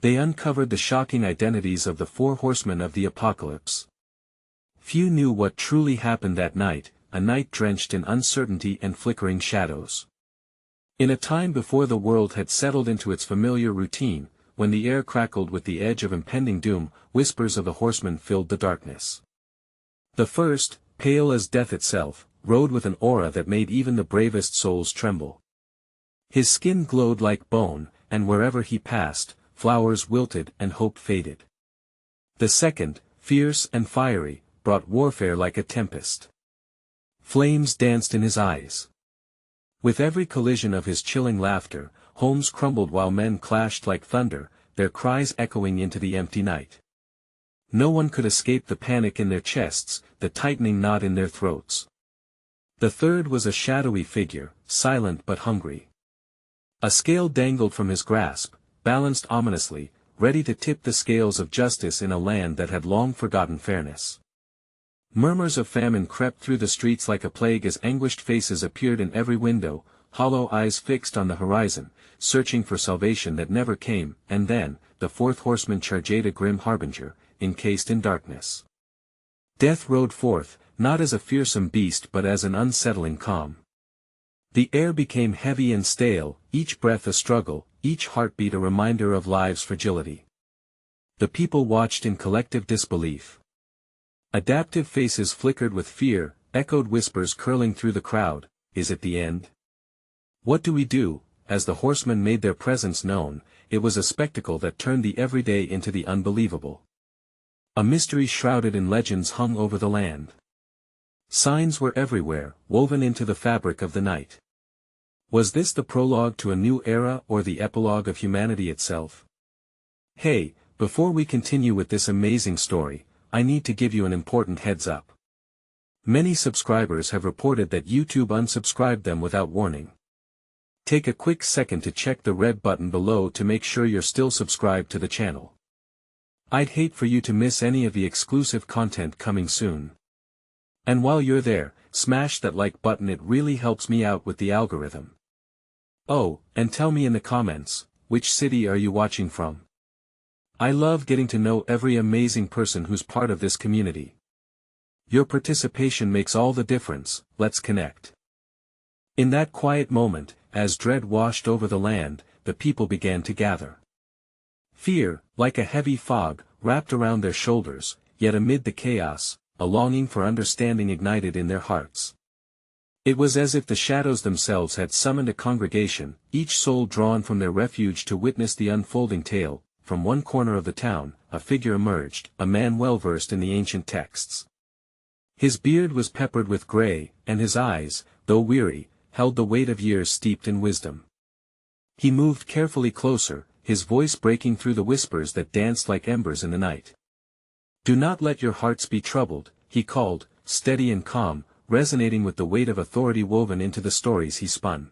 They uncovered the shocking identities of the Four Horsemen of the Apocalypse. Few knew what truly happened that night, a night drenched in uncertainty and flickering shadows. In a time before the world had settled into its familiar routine, when the air crackled with the edge of impending doom, whispers of the horsemen filled the darkness. The first, pale as death itself, rode with an aura that made even the bravest souls tremble. His skin glowed like bone, and wherever he passed, flowers wilted and hope faded. The second, fierce and fiery, brought warfare like a tempest. Flames danced in his eyes. With every collision of his chilling laughter, homes crumbled while men clashed like thunder, their cries echoing into the empty night. No one could escape the panic in their chests, the tightening knot in their throats. The third was a shadowy figure, silent but hungry. A scale dangled from his grasp, balanced ominously, ready to tip the scales of justice in a land that had long forgotten fairness. Murmurs of famine crept through the streets like a plague as anguished faces appeared in every window, hollow eyes fixed on the horizon, searching for salvation that never came, and then, the fourth horseman charged, a grim harbinger, encased in darkness. Death rode forth, not as a fearsome beast but as an unsettling calm. The air became heavy and stale, each breath a struggle, each heartbeat a reminder of life's fragility. The people watched in collective disbelief. Adaptive faces flickered with fear, echoed whispers curling through the crowd, "Is it the end? What do we do?" As the horsemen made their presence known, it was a spectacle that turned the everyday into the unbelievable. A mystery shrouded in legends hung over the land. Signs were everywhere, woven into the fabric of the night. Was this the prologue to a new era or the epilogue of humanity itself? Hey, before we continue with this amazing story, I need to give you an important heads up. Many subscribers have reported that YouTube unsubscribed them without warning. Take a quick second to check the red button below to make sure you're still subscribed to the channel. I'd hate for you to miss any of the exclusive content coming soon. And while you're there, smash that like button, it really helps me out with the algorithm. Oh, and tell me in the comments, which city are you watching from? I love getting to know every amazing person who's part of this community. Your participation makes all the difference. Let's connect. In that quiet moment, as dread washed over the land, the people began to gather. Fear, like a heavy fog, wrapped around their shoulders, yet amid the chaos, a longing for understanding ignited in their hearts. It was as if the shadows themselves had summoned a congregation, each soul drawn from their refuge to witness the unfolding tale. From one corner of the town, a figure emerged, a man well versed in the ancient texts. His beard was peppered with gray, and his eyes, though weary, held the weight of years steeped in wisdom. He moved carefully closer, his voice breaking through the whispers that danced like embers in the night. "Do not let your hearts be troubled," he called, steady and calm, resonating with the weight of authority woven into the stories he spun.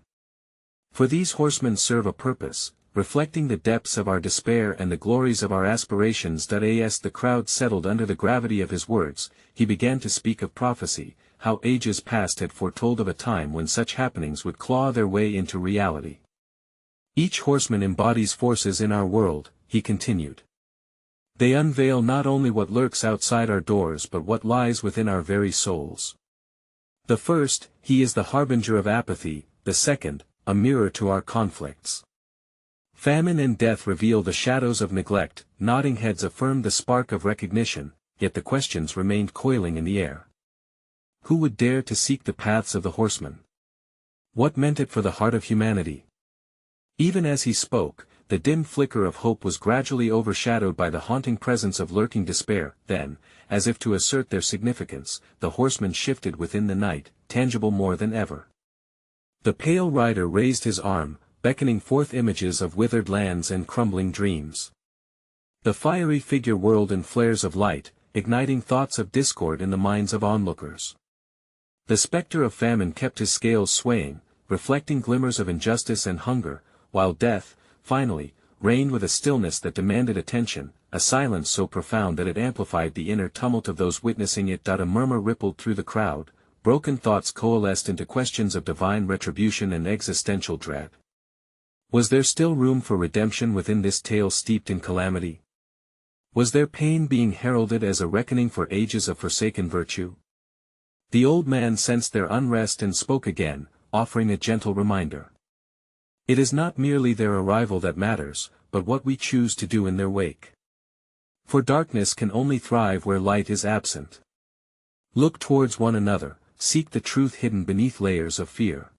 "For these horsemen serve a purpose, reflecting the depths of our despair and the glories of our aspirations." As the crowd settled under the gravity of his words, he began to speak of prophecy, how ages past had foretold of a time when such happenings would claw their way into reality. "Each horseman embodies forces in our world," he continued. "They unveil not only what lurks outside our doors but what lies within our very souls. The first, he is the harbinger of apathy; the second, a mirror to our conflicts. Famine and death reveal the shadows of neglect, nodding heads affirmed the spark of recognition, yet the questions remained coiling in the air. Who would dare to seek the paths of the horsemen? What meant it for the heart of humanity?" Even as he spoke, the dim flicker of hope was gradually overshadowed by the haunting presence of lurking despair. Then, as if to assert their significance, the horsemen shifted within the night, tangible more than ever. The pale rider raised his arm, beckoning forth images of withered lands and crumbling dreams. The fiery figure whirled in flares of light, igniting thoughts of discord in the minds of onlookers. The specter of famine kept his scales swaying, reflecting glimmers of injustice and hunger, while death, finally, reigned with a stillness that demanded attention, a silence so profound that it amplified the inner tumult of those witnessing it. A murmur rippled through the crowd, broken thoughts coalesced into questions of divine retribution and existential dread. Was there still room for redemption within this tale steeped in calamity? Was their pain being heralded as a reckoning for ages of forsaken virtue? The old man sensed their unrest and spoke again, offering a gentle reminder. It is not merely their arrival that matters, but what we choose to do in their wake. For darkness can only thrive where light is absent. Look towards one another, seek the truth hidden beneath layers of fear.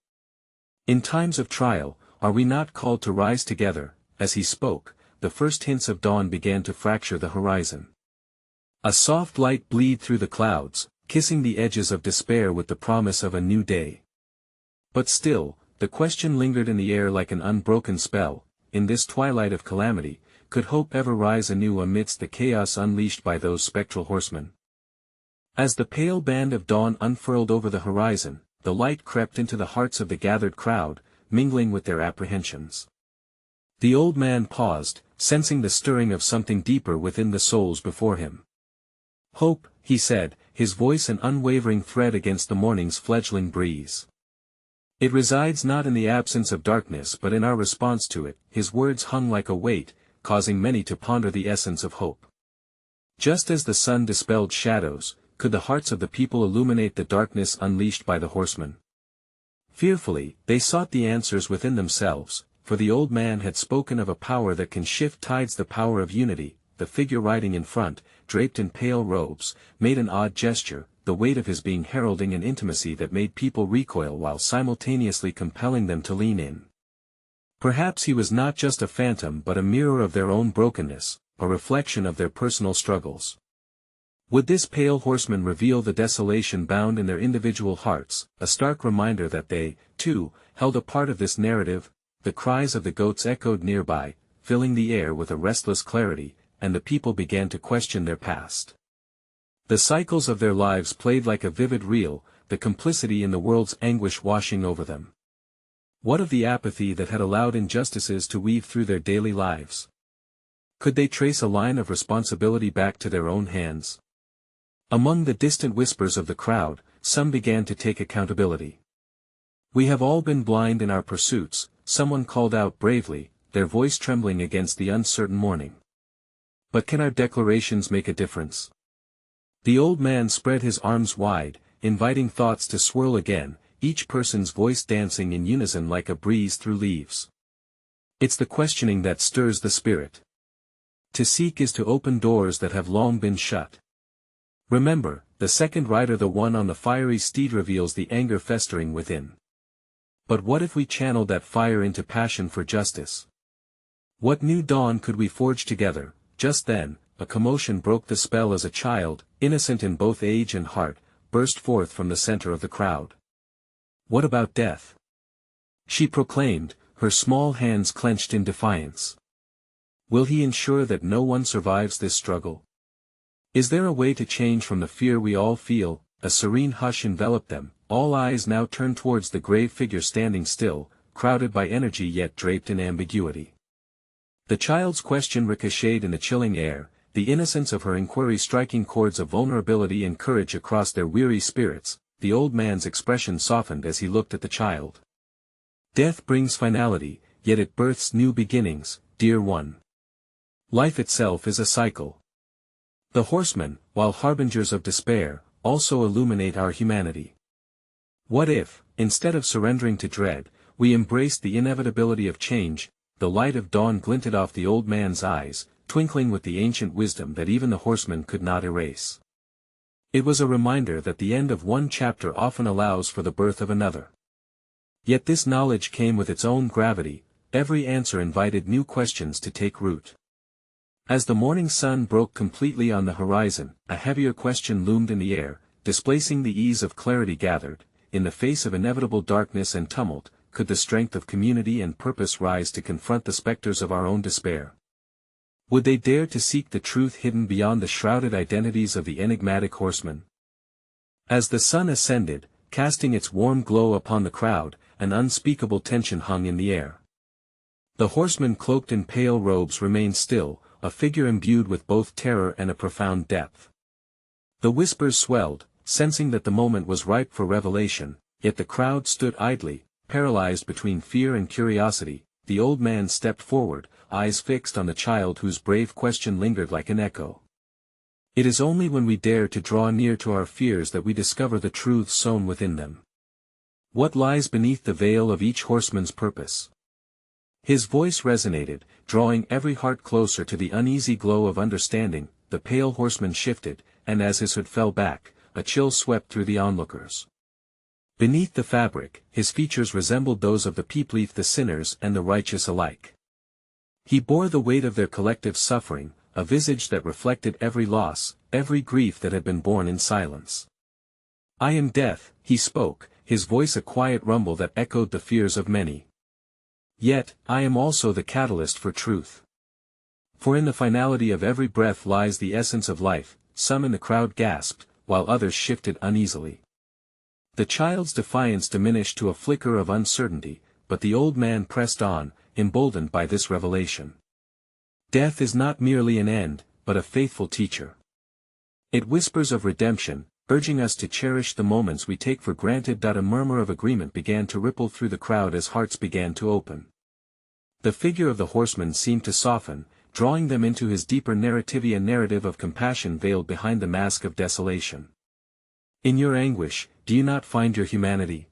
In times of trial, are we not called to rise together? As he spoke, the first hints of dawn began to fracture the horizon. A soft light bleed through the clouds, kissing the edges of despair with the promise of a new day. But still, the question lingered in the air like an unbroken spell. In this twilight of calamity, could hope ever rise anew amidst the chaos unleashed by those spectral horsemen? As the pale band of dawn unfurled over the horizon, the light crept into the hearts of the gathered crowd, mingling with their apprehensions. The old man paused, sensing the stirring of something deeper within the souls before him. "Hope," he said, his voice an unwavering thread against the morning's fledgling breeze. "It resides not in the absence of darkness but in our response to it." His words hung like a weight, causing many to ponder the essence of hope. Just as the sun dispelled shadows, could the hearts of the people illuminate the darkness unleashed by the horsemen? Fearfully, they sought the answers within themselves, for the old man had spoken of a power that can shift tides. The power of unity. The figure riding in front, draped in pale robes, made an odd gesture, the weight of his being heralding an intimacy that made people recoil while simultaneously compelling them to lean in. Perhaps he was not just a phantom but a mirror of their own brokenness, a reflection of their personal struggles. Would this pale horseman reveal the desolation bound in their individual hearts, a stark reminder that they, too, held a part of this narrative? The cries of the goats echoed nearby, filling the air with a restless clarity, and the people began to question their past. The cycles of their lives played like a vivid reel, the complicity in the world's anguish washing over them. What of the apathy that had allowed injustices to weave through their daily lives? Could they trace a line of responsibility back to their own hands? Among the distant whispers of the crowd, some began to take accountability. "We have all been blind in our pursuits," someone called out bravely, their voice trembling against the uncertain morning. "But can our declarations make a difference?" The old man spread his arms wide, inviting thoughts to swirl again, each person's voice dancing in unison like a breeze through leaves. It's the questioning that stirs the spirit. To seek is to open doors that have long been shut. Remember, the second rider, the one on the fiery steed, reveals the anger festering within. But what if we channeled that fire into passion for justice? What new dawn could we forge together? Just then, a commotion broke the spell as a child, innocent in both age and heart, burst forth from the center of the crowd. "What about death?" she proclaimed, her small hands clenched in defiance. "Will he ensure that no one survives this struggle? Is there a way to change from the fear we all feel?" A serene hush enveloped them, all eyes now turned towards the grave figure standing still, crowded by energy yet draped in ambiguity. The child's question ricocheted in the chilling air, the innocence of her inquiry striking chords of vulnerability and courage across their weary spirits. The old man's expression softened as he looked at the child. "Death brings finality, yet it births new beginnings, dear one. Life itself is a cycle. The horsemen, while harbingers of despair, also illuminate our humanity. What if, instead of surrendering to dread, we embraced the inevitability of change?" The light of dawn glinted off the old man's eyes, twinkling with the ancient wisdom that even the horsemen could not erase. It was a reminder that the end of one chapter often allows for the birth of another. Yet this knowledge came with its own gravity. Every answer invited new questions to take root. As the morning sun broke completely on the horizon, a heavier question loomed in the air, displacing the ease of clarity gathered. In the face of inevitable darkness and tumult, could the strength of community and purpose rise to confront the specters of our own despair? Would they dare to seek the truth hidden beyond the shrouded identities of the enigmatic horsemen? As the sun ascended, casting its warm glow upon the crowd, an unspeakable tension hung in the air. The horseman cloaked in pale robes remained still, a figure imbued with both terror and a profound depth. The whispers swelled, sensing that the moment was ripe for revelation, yet the crowd stood idly, paralyzed between fear and curiosity. the old man stepped forward, eyes fixed on the child whose brave question lingered like an echo. It is only when we dare to draw near to our fears that we discover the truths sown within them. What lies beneath the veil of each horseman's purpose? His voice resonated, drawing every heart closer to the uneasy glow of understanding. The pale horseman shifted, and as his hood fell back, a chill swept through the onlookers. Beneath the fabric, his features resembled those of the people, the sinners and the righteous alike. He bore the weight of their collective suffering, a visage that reflected every loss, every grief that had been borne in silence. "I am death," he spoke, his voice a quiet rumble that echoed the fears of many. "Yet, I am also the catalyst for truth. For in the finality of every breath lies the essence of life." Some in the crowd gasped, while others shifted uneasily. The child's defiance diminished to a flicker of uncertainty, but the old man pressed on, emboldened by this revelation. Death is not merely an end, but a faithful teacher. It whispers of redemption, urging us to cherish the moments we take for granted. A murmur of agreement began to ripple through the crowd as hearts began to open. The figure of the horseman seemed to soften, drawing them into his deeper narrative, a narrative of compassion veiled behind the mask of desolation. "In your anguish, do you not find your humanity?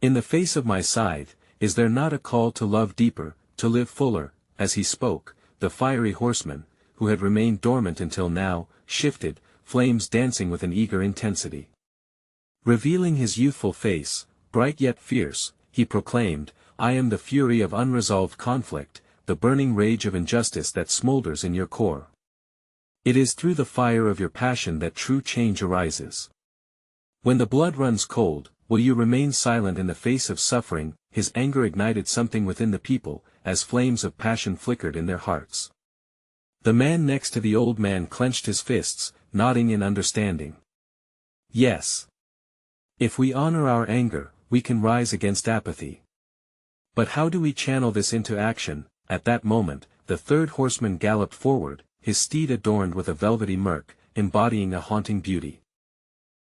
In the face of my scythe, is there not a call to love deeper, to live fuller?" As he spoke, the fiery horseman, who had remained dormant until now, shifted, flames dancing with an eager intensity. Revealing his youthful face, bright yet fierce, he proclaimed, "I am the fury of unresolved conflict, the burning rage of injustice that smolders in your core. It is through the fire of your passion that true change arises. When the blood runs cold, will you remain silent in the face of suffering?" His anger ignited something within the people, as flames of passion flickered in their hearts. The man next to the old man clenched his fists, nodding in understanding. "Yes. If we honor our anger, we can rise against apathy. But how do we channel this into action?" At that moment, the third horseman galloped forward, his steed adorned with a velvety murk, embodying a haunting beauty.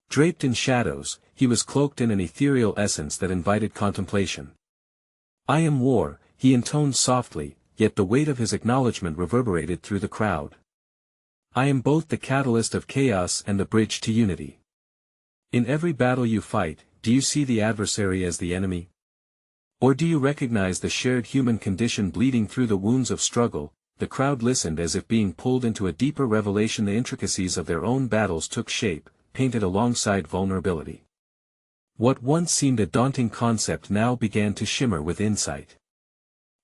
Draped in shadows, he was cloaked in an ethereal essence that invited contemplation. "I am war," he intoned softly, yet the weight of his acknowledgement reverberated through the crowd. "I am both the catalyst of chaos and the bridge to unity. In every battle you fight, do you see the adversary as the enemy? Or do you recognize the shared human condition bleeding through the wounds of struggle?" The crowd listened as if being pulled into a deeper revelation. The intricacies of their own battles took shape, painted alongside vulnerability. What once seemed a daunting concept now began to shimmer with insight.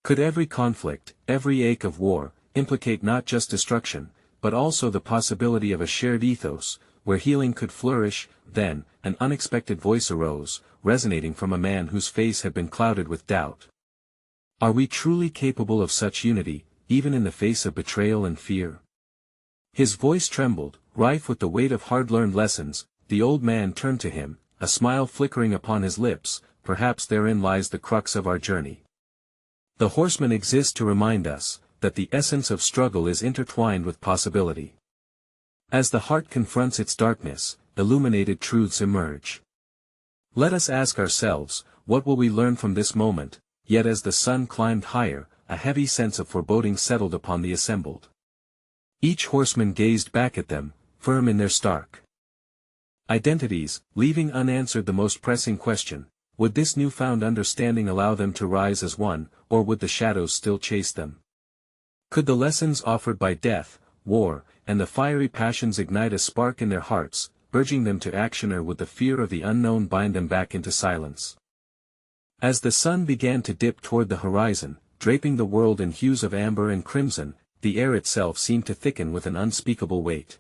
Could every conflict, every ache of war, implicate not just destruction, but also the possibility of a shared ethos, where healing could flourish? Then, an unexpected voice arose, resonating from a man whose face had been clouded with doubt. Are we truly capable of such unity, even in the face of betrayal and fear? His voice trembled, rife with the weight of hard-learned lessons. The old man turned to him, a smile flickering upon his lips. "Perhaps therein lies the crux of our journey. The horsemen exist to remind us that the essence of struggle is intertwined with possibility. As the heart confronts its darkness, illuminated truths emerge. Let us ask ourselves, what will we learn from this moment?" Yet as the sun climbed higher, a heavy sense of foreboding settled upon the assembled. Each horseman gazed back at them, firm in their stark identities, leaving unanswered the most pressing question: would this newfound understanding allow them to rise as one, or would the shadows still chase them? Could the lessons offered by death, war, and the fiery passions ignite a spark in their hearts, urging them to action, or would the fear of the unknown bind them back into silence? As the sun began to dip toward the horizon, draping the world in hues of amber and crimson, the air itself seemed to thicken with an unspeakable weight.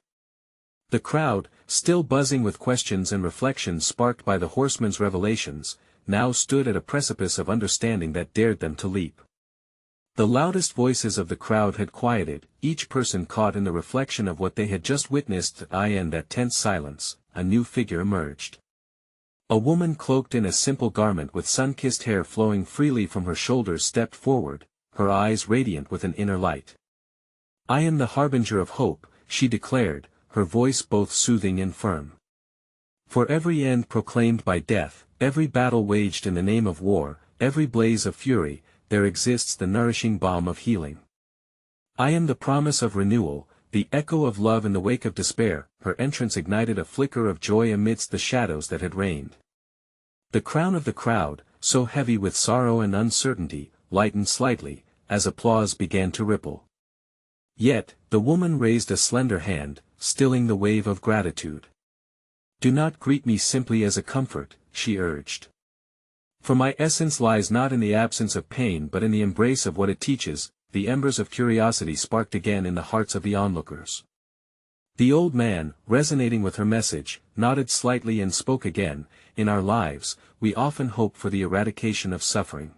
The crowd, still buzzing with questions and reflections sparked by the horseman's revelations, now stood at a precipice of understanding that dared them to leap. The loudest voices of the crowd had quieted, each person caught in the reflection of what they had just witnessed. In that tense silence, a new figure emerged. A woman cloaked in a simple garment with sun-kissed hair flowing freely from her shoulders stepped forward, her eyes radiant with an inner light. "I am the harbinger of hope," she declared, her voice both soothing and firm. "For every end proclaimed by death, every battle waged in the name of war, every blaze of fury, there exists the nourishing balm of healing. I am the promise of renewal, the echo of love in the wake of despair. Her entrance ignited a flicker of joy amidst the shadows that had reigned. The crown of the crowd, so heavy with sorrow and uncertainty, lightened slightly, as applause began to ripple. Yet, the woman raised a slender hand, stilling the wave of gratitude. "Do not greet me simply as a comfort," she urged. "For my essence lies not in the absence of pain but in the embrace of what it teaches." The embers of curiosity sparked again in the hearts of the onlookers. The old man, resonating with her message, nodded slightly and spoke again. "In our lives, we often hope for the eradication of suffering.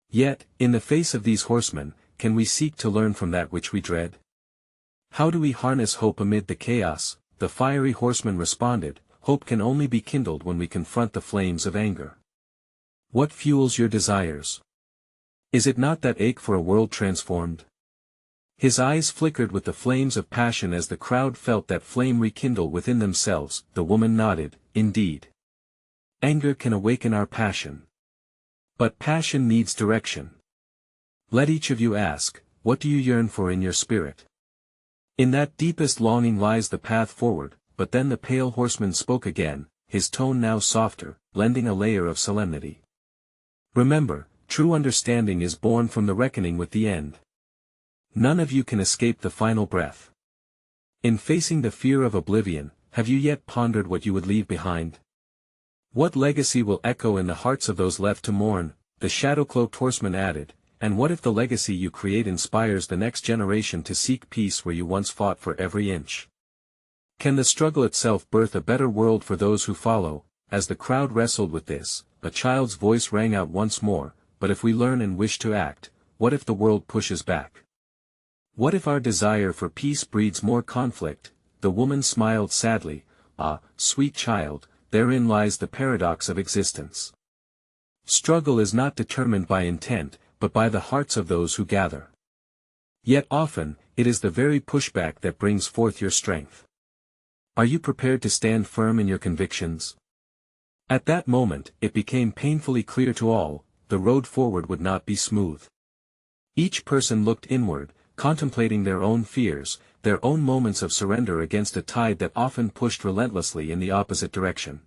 Yet, in the face of these horsemen, can we seek to learn from that which we dread? How do we harness hope amid the chaos?" The fiery horseman responded, "Hope can only be kindled when we confront the flames of anger. What fuels your desires? Is it not that ache for a world transformed?" His eyes flickered with the flames of passion as the crowd felt that flame rekindle within themselves. The woman nodded, "Indeed. Anger can awaken our passion. But passion needs direction. Let each of you ask, what do you yearn for in your spirit? In that deepest longing lies the path forward." But then the pale horseman spoke again, his tone now softer, blending a layer of solemnity. "Remember, true understanding is born from the reckoning with the end. None of you can escape the final breath. In facing the fear of oblivion, have you yet pondered what you would leave behind? What legacy will echo in the hearts of those left to mourn?" The shadow-cloaked horseman added, "And what if the legacy you create inspires the next generation to seek peace where you once fought for every inch? Can the struggle itself birth a better world for those who follow?" As the crowd wrestled with this, a child's voice rang out once more, "But if we learn and wish to act, what if the world pushes back? What if our desire for peace breeds more conflict?" The woman smiled sadly, "Ah, sweet child, therein lies the paradox of existence. Struggle is not determined by intent, but by the hearts of those who gather. Yet often, it is the very pushback that brings forth your strength. Are you prepared to stand firm in your convictions?" At that moment, it became painfully clear to all, the road forward would not be smooth. Each person looked inward, contemplating their own fears, their own moments of surrender against a tide that often pushed relentlessly in the opposite direction.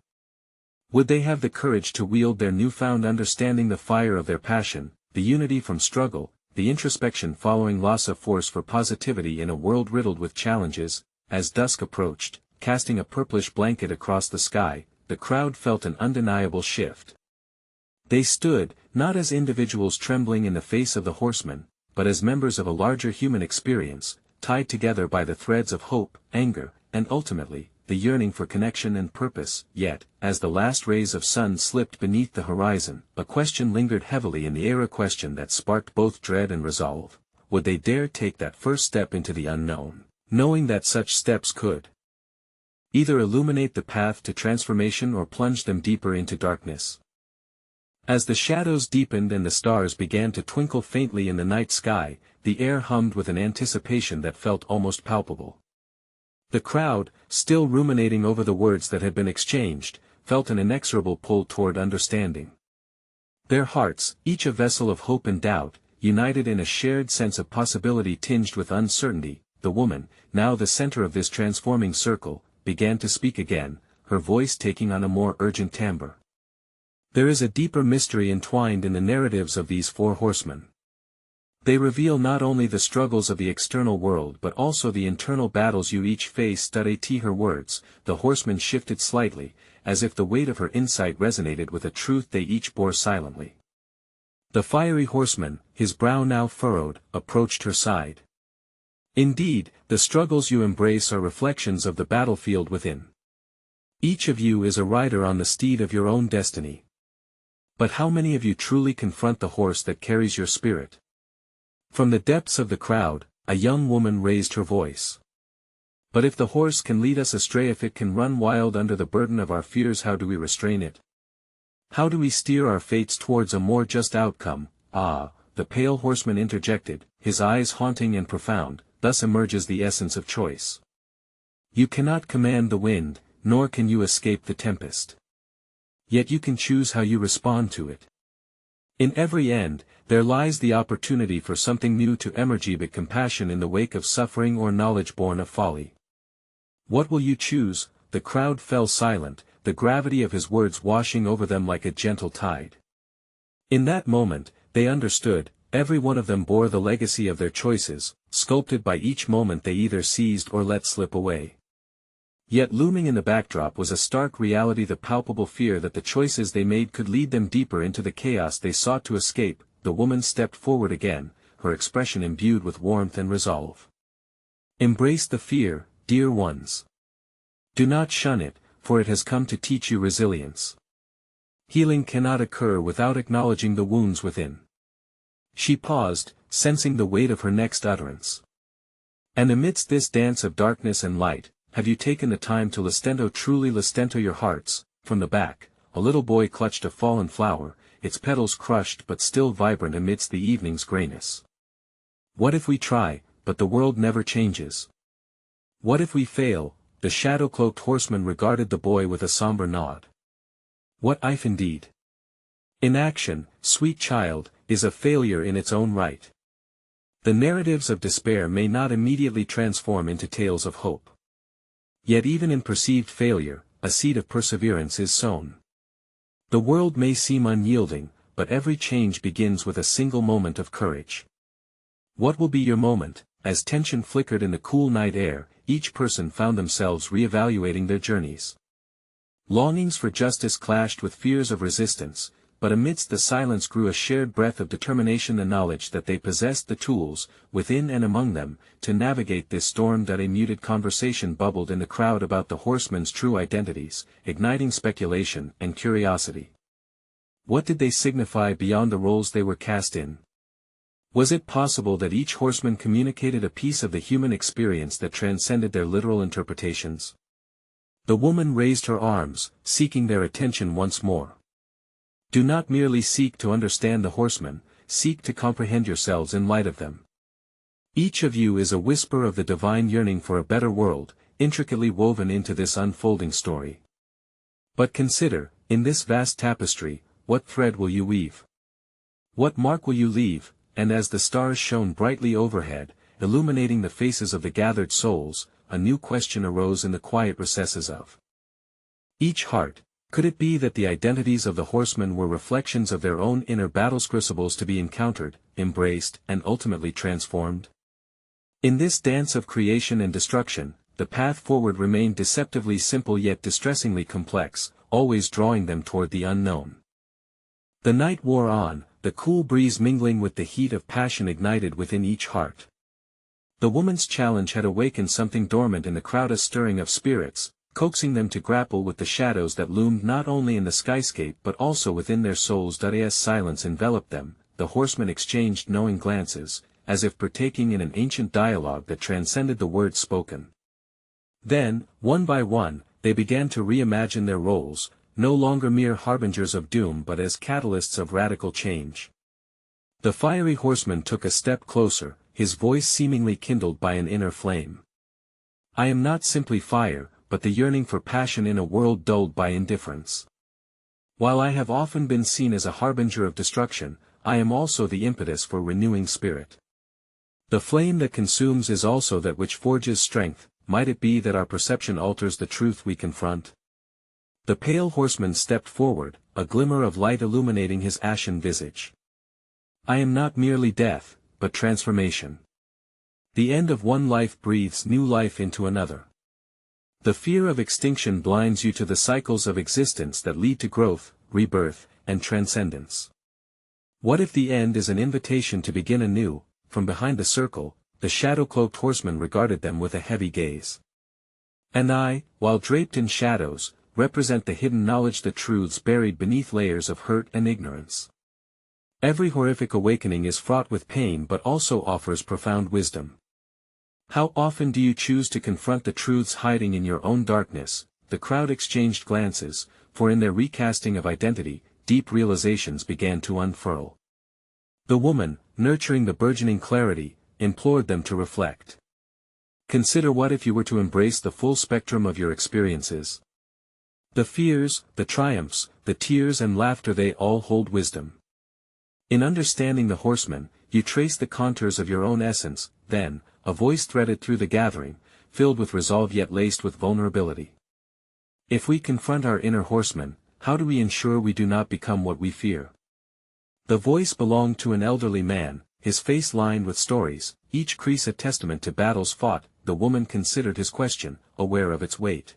Would they have the courage to wield their newfound understanding, the fire of their passion, the unity from struggle, the introspection following loss of force for positivity in a world riddled with challenges? As dusk approached, casting a purplish blanket across the sky, the crowd felt an undeniable shift. They stood, not as individuals trembling in the face of the horsemen, but as members of a larger human experience, tied together by the threads of hope, anger, and ultimately, the yearning for connection and purpose. Yet, as the last rays of sun slipped beneath the horizon, a question lingered heavily in the air, a question that sparked both dread and resolve. Would they dare take that first step into the unknown, knowing that such steps could either illuminate the path to transformation or plunge them deeper into darkness? As the shadows deepened and the stars began to twinkle faintly in the night sky, the air hummed with an anticipation that felt almost palpable. The crowd, still ruminating over the words that had been exchanged, felt an inexorable pull toward understanding. Their hearts, each a vessel of hope and doubt, united in a shared sense of possibility tinged with uncertainty. The woman, now the center of this transforming circle, began to speak again, her voice taking on a more urgent timbre. "There is a deeper mystery entwined in the narratives of these four horsemen. They reveal not only the struggles of the external world but also the internal battles you each face." Her words, the horsemen shifted slightly, as if the weight of her insight resonated with a truth they each bore silently. The fiery horseman, his brow now furrowed, approached her side. "Indeed, the struggles you embrace are reflections of the battlefield within. Each of you is a rider on the steed of your own destiny. But how many of you truly confront the horse that carries your spirit?" From the depths of the crowd, a young woman raised her voice. "But if the horse can lead us astray, if it can run wild under the burden of our fears, how do we restrain it? How do we steer our fates towards a more just outcome?" "Ah," the pale horseman interjected, his eyes haunting and profound, "thus emerges the essence of choice. You cannot command the wind, nor can you escape the tempest. Yet you can choose how you respond to it. In every end, There lies the opportunity for something new to emerge, but compassion in the wake of suffering or knowledge born of folly. What will you choose? The crowd fell silent, the gravity of his words washing over them like a gentle tide. In that moment, they understood, every one of them bore the legacy of their choices, sculpted by each moment they either seized or let slip away. Yet looming in the backdrop was a stark reality, the palpable fear that the choices they made could lead them deeper into the chaos they sought to escape. The woman stepped forward again, her expression imbued with warmth and resolve. Embrace the fear, dear ones. Do not shun it, for it has come to teach you resilience. Healing cannot occur without acknowledging the wounds within. She paused, sensing the weight of her next utterance. And amidst this dance of darkness and light, have you taken the time to truly lustento your hearts? From the back, a little boy clutched a fallen flower, its petals crushed but still vibrant amidst the evening's grayness. What if we try, but the world never changes? What if we fail? The shadow-cloaked horseman regarded the boy with a somber nod. What if indeed? Inaction, sweet child, is a failure in its own right. The narratives of despair may not immediately transform into tales of hope. Yet even in perceived failure, a seed of perseverance is sown. The world may seem unyielding, but every change begins with a single moment of courage. What will be your moment? As tension flickered in the cool night air, each person found themselves re-evaluating their journeys. Longings for justice clashed with fears of resistance, but amidst the silence grew a shared breath of determination, the knowledge that they possessed the tools, within and among them, to navigate this storm. That a muted conversation bubbled in the crowd about the horsemen's true identities, igniting speculation and curiosity. What did they signify beyond the roles they were cast in? Was it possible that each horseman communicated a piece of the human experience that transcended their literal interpretations? The woman raised her arms, seeking their attention once more. Do not merely seek to understand the horsemen, seek to comprehend yourselves in light of them. Each of you is a whisper of the divine yearning for a better world, intricately woven into this unfolding story. But consider, in this vast tapestry, what thread will you weave? What mark will you leave? And as the stars shone brightly overhead, illuminating the faces of the gathered souls, a new question arose in the quiet recesses of each heart. Could it be that the identities of the horsemen were reflections of their own inner battles, crucibles to be encountered, embraced, and ultimately transformed? In this dance of creation and destruction, the path forward remained deceptively simple yet distressingly complex, always drawing them toward the unknown. The night wore on, the cool breeze mingling with the heat of passion ignited within each heart. The woman's challenge had awakened something dormant in the crowd, a stirring of spirits, coaxing them to grapple with the shadows that loomed not only in the skyscape but also within their souls. As silence enveloped them, the horsemen exchanged knowing glances, as if partaking in an ancient dialogue that transcended the words spoken. Then, one by one, they began to reimagine their roles, no longer mere harbingers of doom but as catalysts of radical change. The fiery horseman took a step closer, his voice seemingly kindled by an inner flame. I am not simply fire, but the yearning for passion in a world dulled by indifference. While I have often been seen as a harbinger of destruction, I am also the impetus for renewing spirit. The flame that consumes is also that which forges strength. Might it be that our perception alters the truth we confront? The pale horseman stepped forward, a glimmer of light illuminating his ashen visage. I am not merely death, but transformation. The end of one life breathes new life into another. The fear of extinction blinds you to the cycles of existence that lead to growth, rebirth, and transcendence. What if the end is an invitation to begin anew? From behind the circle, the shadow-cloaked horseman regarded them with a heavy gaze. And I, while draped in shadows, represent the hidden knowledge, the truths buried beneath layers of hurt and ignorance. Every horrific awakening is fraught with pain but also offers profound wisdom. How often do you choose to confront the truths hiding in your own darkness? The crowd exchanged glances, for in their recasting of identity, deep realizations began to unfurl. The woman, nurturing the burgeoning clarity, implored them to reflect. Consider, what if you were to embrace the full spectrum of your experiences? The fears, the triumphs, the tears and laughter, they all hold wisdom. In understanding the horsemen, you trace the contours of your own essence. Then, a voice threaded through the gathering, filled with resolve yet laced with vulnerability. If we confront our inner horsemen, how do we ensure we do not become what we fear? The voice belonged to an elderly man, his face lined with stories, each crease a testament to battles fought. The woman considered his question, aware of its weight.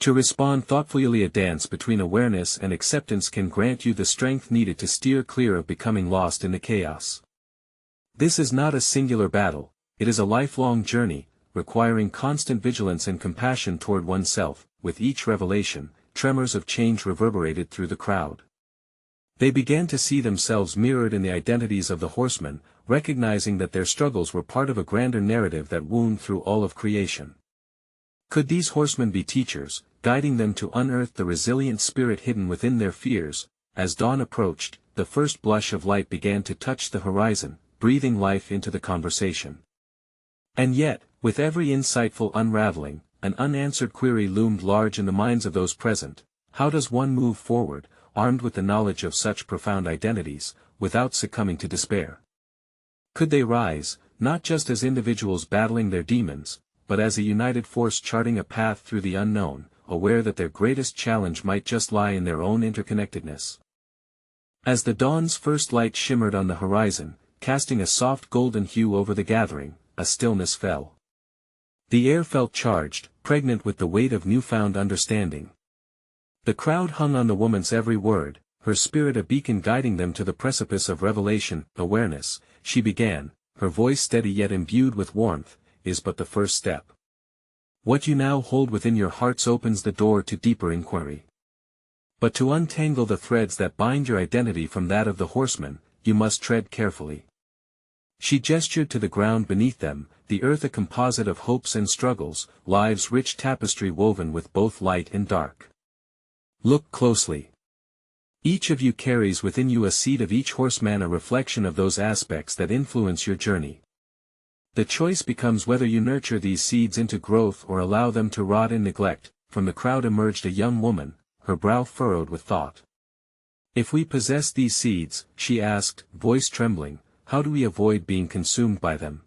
To respond thoughtfully, a dance between awareness and acceptance can grant you the strength needed to steer clear of becoming lost in the chaos. This is not a singular battle, it is a lifelong journey, requiring constant vigilance and compassion toward oneself. With each revelation, tremors of change reverberated through the crowd. They began to see themselves mirrored in the identities of the horsemen, recognizing that their struggles were part of a grander narrative that wound through all of creation. Could these horsemen be teachers, guiding them to unearth the resilient spirit hidden within their fears? As dawn approached, the first blush of light began to touch the horizon, breathing life into the conversation. And yet, with every insightful unraveling, an unanswered query loomed large in the minds of those present. How does one move forward, armed with the knowledge of such profound identities, without succumbing to despair? Could they rise, not just as individuals battling their demons, but as a united force charting a path through the unknown, aware that their greatest challenge might just lie in their own interconnectedness? As the dawn's first light shimmered on the horizon, casting a soft golden hue over the gathering, a stillness fell. The air felt charged, pregnant with the weight of newfound understanding. The crowd hung on the woman's every word, her spirit a beacon guiding them to the precipice of revelation. Awareness, she began, her voice steady yet imbued with warmth, is but the first step. What you now hold within your hearts opens the door to deeper inquiry. But to untangle the threads that bind your identity from that of the horseman, you must tread carefully. She gestured to the ground beneath them, the earth a composite of hopes and struggles, lives' rich tapestry woven with both light and dark. Look closely. Each of you carries within you a seed of each horseman, a reflection of those aspects that influence your journey. The choice becomes whether you nurture these seeds into growth or allow them to rot in neglect. From the crowd emerged a young woman, her brow furrowed with thought. If we possess these seeds, she asked, voice trembling, how do we avoid being consumed by them?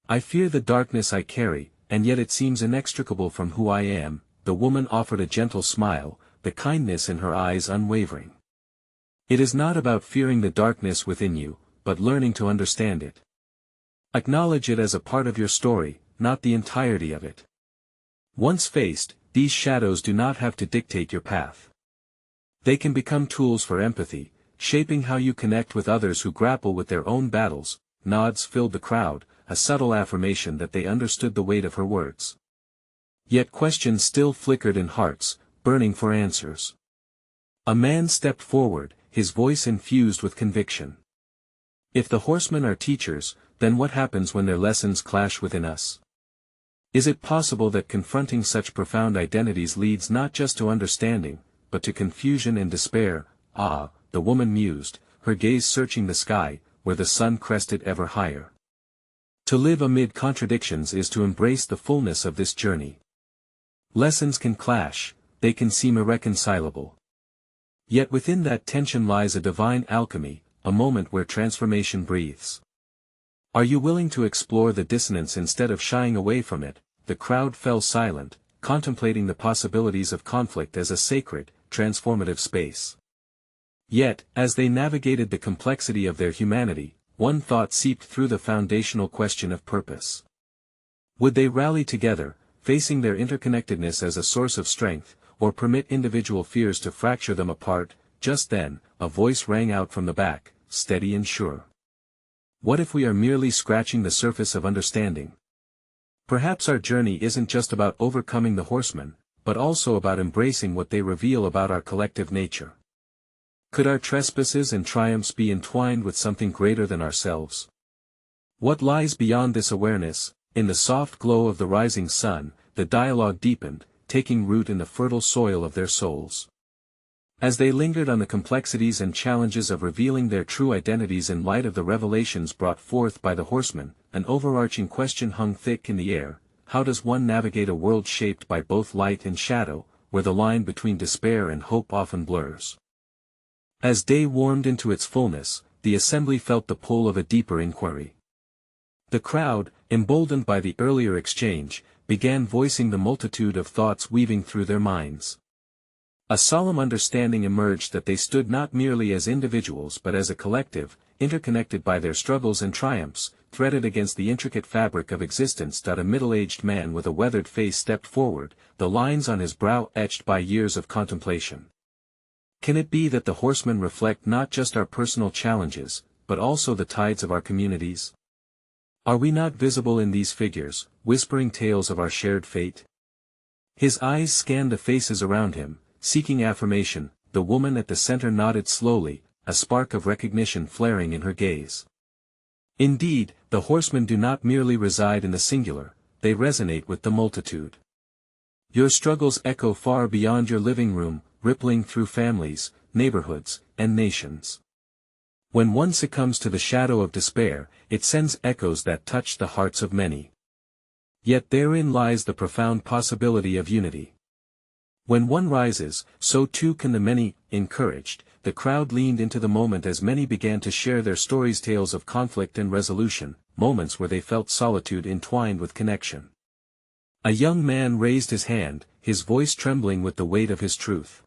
I fear the darkness I carry, and yet it seems inextricable from who I am. The woman offered a gentle smile, the kindness in her eyes unwavering. It is not about fearing the darkness within you, but learning to understand it. Acknowledge it as a part of your story, not the entirety of it. Once faced, these shadows do not have to dictate your path. They can become tools for empathy, shaping how you connect with others who grapple with their own battles. Nods filled the crowd, a subtle affirmation that they understood the weight of her words. Yet questions still flickered in hearts, burning for answers. A man stepped forward, his voice infused with conviction. If the horsemen are teachers, then what happens when their lessons clash within us? Is it possible that confronting such profound identities leads not just to understanding, but to confusion and despair? Ah, the woman mused, her gaze searching the sky, where the sun crested ever higher. To live amid contradictions is to embrace the fullness of this journey. Lessons can clash, they can seem irreconcilable. Yet within that tension lies a divine alchemy, a moment where transformation breathes. Are you willing to explore the dissonance instead of shying away from it? The crowd fell silent, contemplating the possibilities of conflict as a sacred, transformative space. Yet, as they navigated the complexity of their humanity, one thought seeped through, the foundational question of purpose. Would they rally together, facing their interconnectedness as a source of strength, or permit individual fears to fracture them apart? Just then, a voice rang out from the back, steady and sure. What if we are merely scratching the surface of understanding? Perhaps our journey isn't just about overcoming the horsemen, but also about embracing what they reveal about our collective nature. Could our trespasses and triumphs be entwined with something greater than ourselves? What lies beyond this awareness? In the soft glow of the rising sun, the dialogue deepened, taking root in the fertile soil of their souls. As they lingered on the complexities and challenges of revealing their true identities in light of the revelations brought forth by the horsemen, an overarching question hung thick in the air: how does one navigate a world shaped by both light and shadow, where the line between despair and hope often blurs? As day warmed into its fullness, the assembly felt the pull of a deeper inquiry. The crowd, emboldened by the earlier exchange, began voicing the multitude of thoughts weaving through their minds. A solemn understanding emerged that they stood not merely as individuals but as a collective, interconnected by their struggles and triumphs, threaded against the intricate fabric of existence. A middle-aged man with a weathered face stepped forward, the lines on his brow etched by years of contemplation. Can it be that the horsemen reflect not just our personal challenges, but also the tides of our communities? Are we not visible in these figures, whispering tales of our shared fate? His eyes scanned the faces around him, seeking affirmation. The woman at the center nodded slowly, a spark of recognition flaring in her gaze. Indeed, the horsemen do not merely reside in the singular, they resonate with the multitude. Your struggles echo far beyond your living room, rippling through families, neighborhoods, and nations. When one succumbs to the shadow of despair, it sends echoes that touch the hearts of many. Yet therein lies the profound possibility of unity. When one rises, so too can the many. Encouraged, the crowd leaned into the moment as many began to share their stories, tales of conflict and resolution, moments where they felt solitude entwined with connection. A young man raised his hand, his voice trembling with the weight of his truth.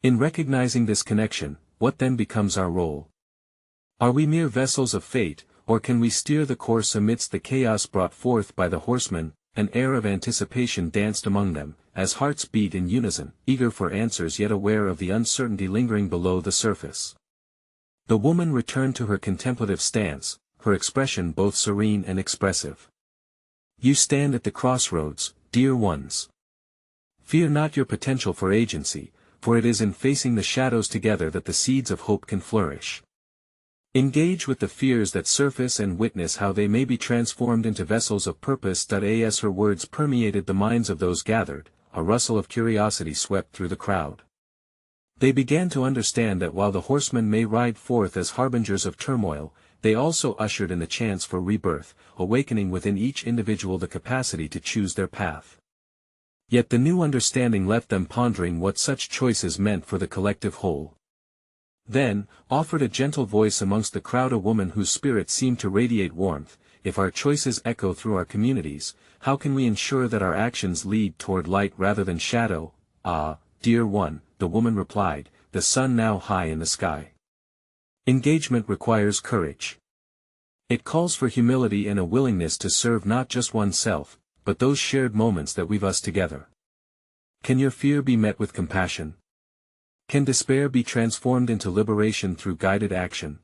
In recognizing this connection, what then becomes our role? Are we mere vessels of fate, or can we steer the course amidst the chaos brought forth by the horsemen? An air of anticipation danced among them, as hearts beat in unison, eager for answers yet aware of the uncertainty lingering below the surface. The woman returned to her contemplative stance, her expression both serene and expressive. You stand at the crossroads, dear ones. Fear not your potential for agency, for it is in facing the shadows together that the seeds of hope can flourish. Engage with the fears that surface and witness how they may be transformed into vessels of purpose. As her words permeated the minds of those gathered, a rustle of curiosity swept through the crowd. They began to understand that while the horsemen may ride forth as harbingers of turmoil, they also ushered in the chance for rebirth, awakening within each individual the capacity to choose their path. Yet the new understanding left them pondering what such choices meant for the collective whole. Then, offered a gentle voice amongst the crowd, a woman whose spirit seemed to radiate warmth. If our choices echo through our communities, how can we ensure that our actions lead toward light rather than shadow? Ah, dear one, the woman replied, the sun now high in the sky. Engagement requires courage. It calls for humility and a willingness to serve not just oneself, but those shared moments that weave us together. Can your fear be met with compassion? Can despair be transformed into liberation through guided action?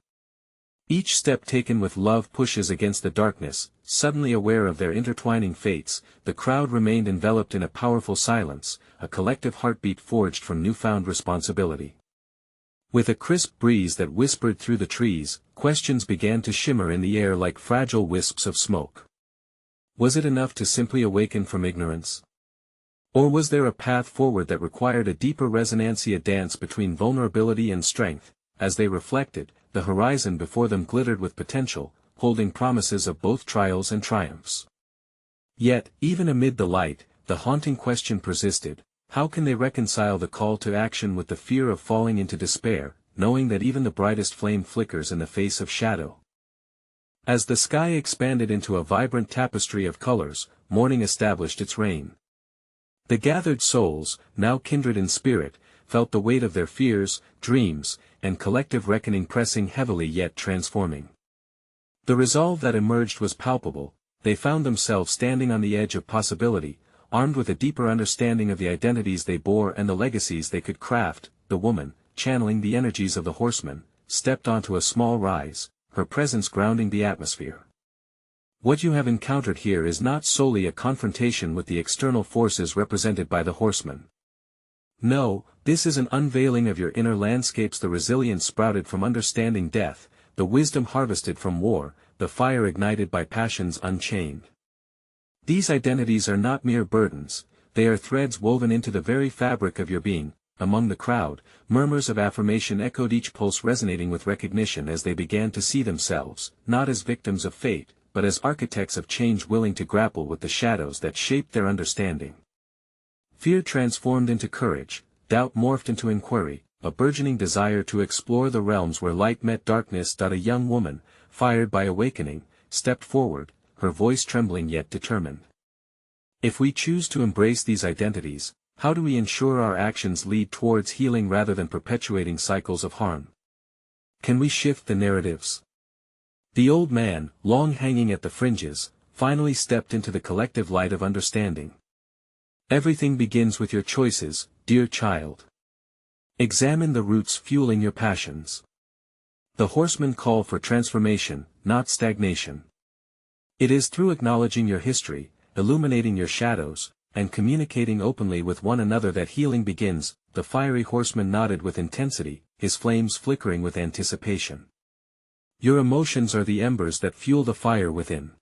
Each step taken with love pushes against the darkness. Suddenly aware of their intertwining fates, the crowd remained enveloped in a powerful silence, a collective heartbeat forged from newfound responsibility. With a crisp breeze that whispered through the trees, questions began to shimmer in the air like fragile wisps of smoke. Was it enough to simply awaken from ignorance? Or was there a path forward that required a deeper resonance, a dance between vulnerability and strength? As they reflected, the horizon before them glittered with potential, holding promises of both trials and triumphs. Yet, even amid the light, the haunting question persisted: how can they reconcile the call to action with the fear of falling into despair, knowing that even the brightest flame flickers in the face of shadow? As the sky expanded into a vibrant tapestry of colors, morning established its reign. The gathered souls, now kindred in spirit, felt the weight of their fears, dreams, and collective reckoning pressing heavily yet transforming. The resolve that emerged was palpable. They found themselves standing on the edge of possibility, armed with a deeper understanding of the identities they bore and the legacies they could craft. The woman, channeling the energies of the horsemen, stepped onto a small rise, her presence grounding the atmosphere. What you have encountered here is not solely a confrontation with the external forces represented by the horsemen. No, this is an unveiling of your inner landscapes, the resilience sprouted from understanding death, the wisdom harvested from war, the fire ignited by passions unchained. These identities are not mere burdens, they are threads woven into the very fabric of your being. Among the crowd, murmurs of affirmation echoed, each pulse resonating with recognition as they began to see themselves, not as victims of fate, but as architects of change willing to grapple with the shadows that shaped their understanding. Fear transformed into courage, doubt morphed into inquiry, a burgeoning desire to explore the realms where light met darkness. A young woman, fired by awakening, stepped forward, her voice trembling yet determined. If we choose to embrace these identities, how do we ensure our actions lead towards healing rather than perpetuating cycles of harm? Can we shift the narratives? The old man, long hanging at the fringes, finally stepped into the collective light of understanding. Everything begins with your choices, dear child. Examine the roots fueling your passions. The horsemen call for transformation, not stagnation. It is through acknowledging your history, illuminating your shadows, and communicating openly with one another that healing begins. The fiery horseman nodded with intensity, his flames flickering with anticipation. Your emotions are the embers that fuel the fire within.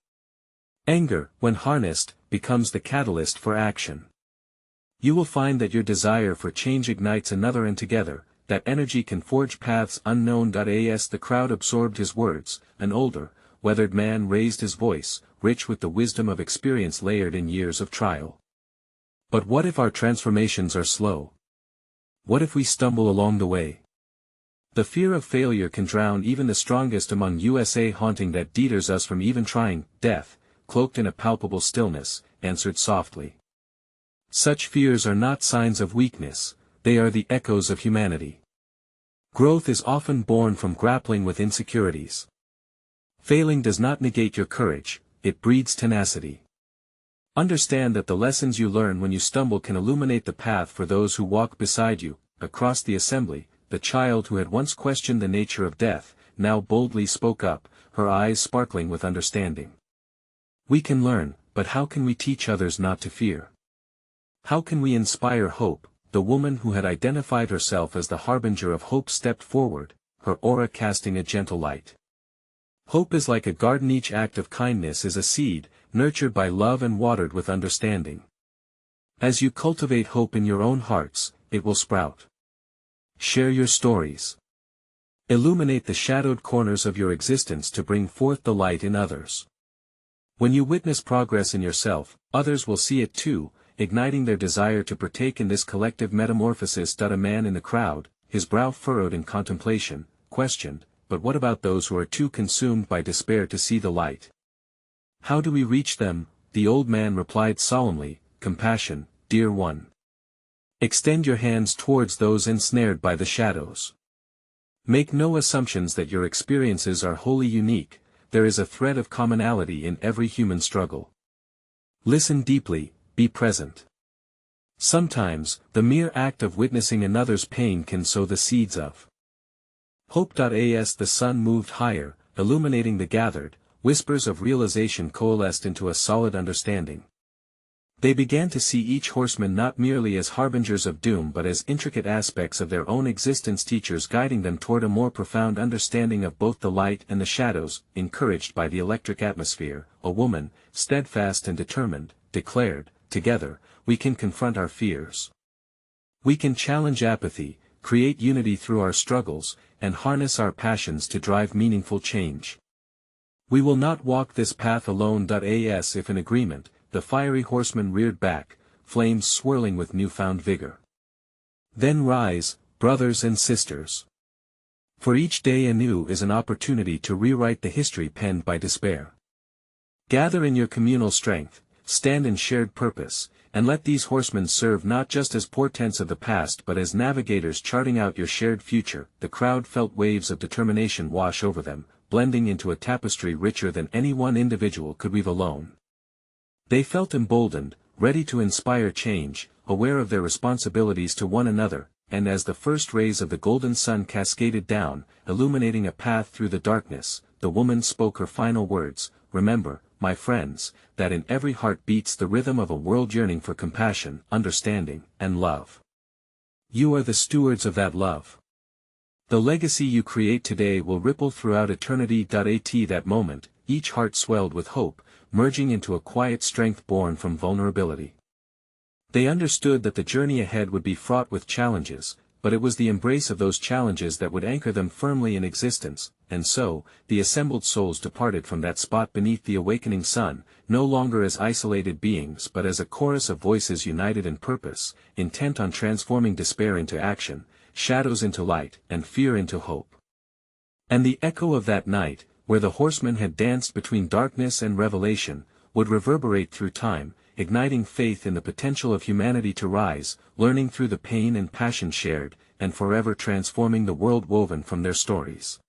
Anger, when harnessed, becomes the catalyst for action. You will find that your desire for change ignites another, and together, that energy can forge paths unknown. As the crowd absorbed his words, an older, weathered man raised his voice, rich with the wisdom of experience layered in years of trial. But what if our transformations are slow? What if we stumble along the way? The fear of failure can drown even the strongest among us, haunting that deters us from even trying. Death, cloaked in a palpable stillness, answered softly. Such fears are not signs of weakness, they are the echoes of humanity. Growth is often born from grappling with insecurities. Failing does not negate your courage, it breeds tenacity. Understand that the lessons you learn when you stumble can illuminate the path for those who walk beside you. Across the assembly, the child who had once questioned the nature of death, now boldly spoke up, her eyes sparkling with understanding. We can learn, but how can we teach others not to fear? How can we inspire hope? The woman who had identified herself as the harbinger of hope stepped forward, her aura casting a gentle light. Hope is like a garden. Each act of kindness is a seed, nurtured by love and watered with understanding. As you cultivate hope in your own hearts, it will sprout. Share your stories. Illuminate the shadowed corners of your existence to bring forth the light in others. When you witness progress in yourself, others will see it too, igniting their desire to partake in this collective metamorphosis. A man in the crowd, his brow furrowed in contemplation, questioned, but what about those who are too consumed by despair to see the light? How do we reach them? The old man replied solemnly, compassion, dear one. Extend your hands towards those ensnared by the shadows. Make no assumptions that your experiences are wholly unique, there is a thread of commonality in every human struggle. Listen deeply, be present. Sometimes, the mere act of witnessing another's pain can sow the seeds of hope. As the sun moved higher, illuminating the gathered, whispers of realization coalesced into a solid understanding. They began to see each horseman not merely as harbingers of doom but as intricate aspects of their own existence, teachers guiding them toward a more profound understanding of both the light and the shadows. Encouraged by the electric atmosphere, a woman, steadfast and determined, declared, together, we can confront our fears. We can challenge apathy, create unity through our struggles, and harness our passions to drive meaningful change. We will not walk this path alone. As if in agreement, the fiery horseman reared back, flames swirling with newfound vigor. Then rise, brothers and sisters. For each day anew is an opportunity to rewrite the history penned by despair. Gather in your communal strength, stand in shared purpose, and let these horsemen serve not just as portents of the past but as navigators charting out your shared future. The crowd felt waves of determination wash over them, blending into a tapestry richer than any one individual could weave alone. They felt emboldened, ready to inspire change, aware of their responsibilities to one another, and as the first rays of the golden sun cascaded down, illuminating a path through the darkness, the woman spoke her final words, remember, my friends, that in every heart beats the rhythm of a world yearning for compassion, understanding, and love. You are the stewards of that love. The legacy you create today will ripple throughout eternity. At that moment, each heart swelled with hope, merging into a quiet strength born from vulnerability. They understood that the journey ahead would be fraught with challenges, but it was the embrace of those challenges that would anchor them firmly in existence, and so, the assembled souls departed from that spot beneath the awakening sun, no longer as isolated beings but as a chorus of voices united in purpose, intent on transforming despair into action, shadows into light, and fear into hope. And the echo of that night, where the horsemen had danced between darkness and revelation, would reverberate through time, igniting faith in the potential of humanity to rise, learning through the pain and passion shared, and forever transforming the world woven from their stories.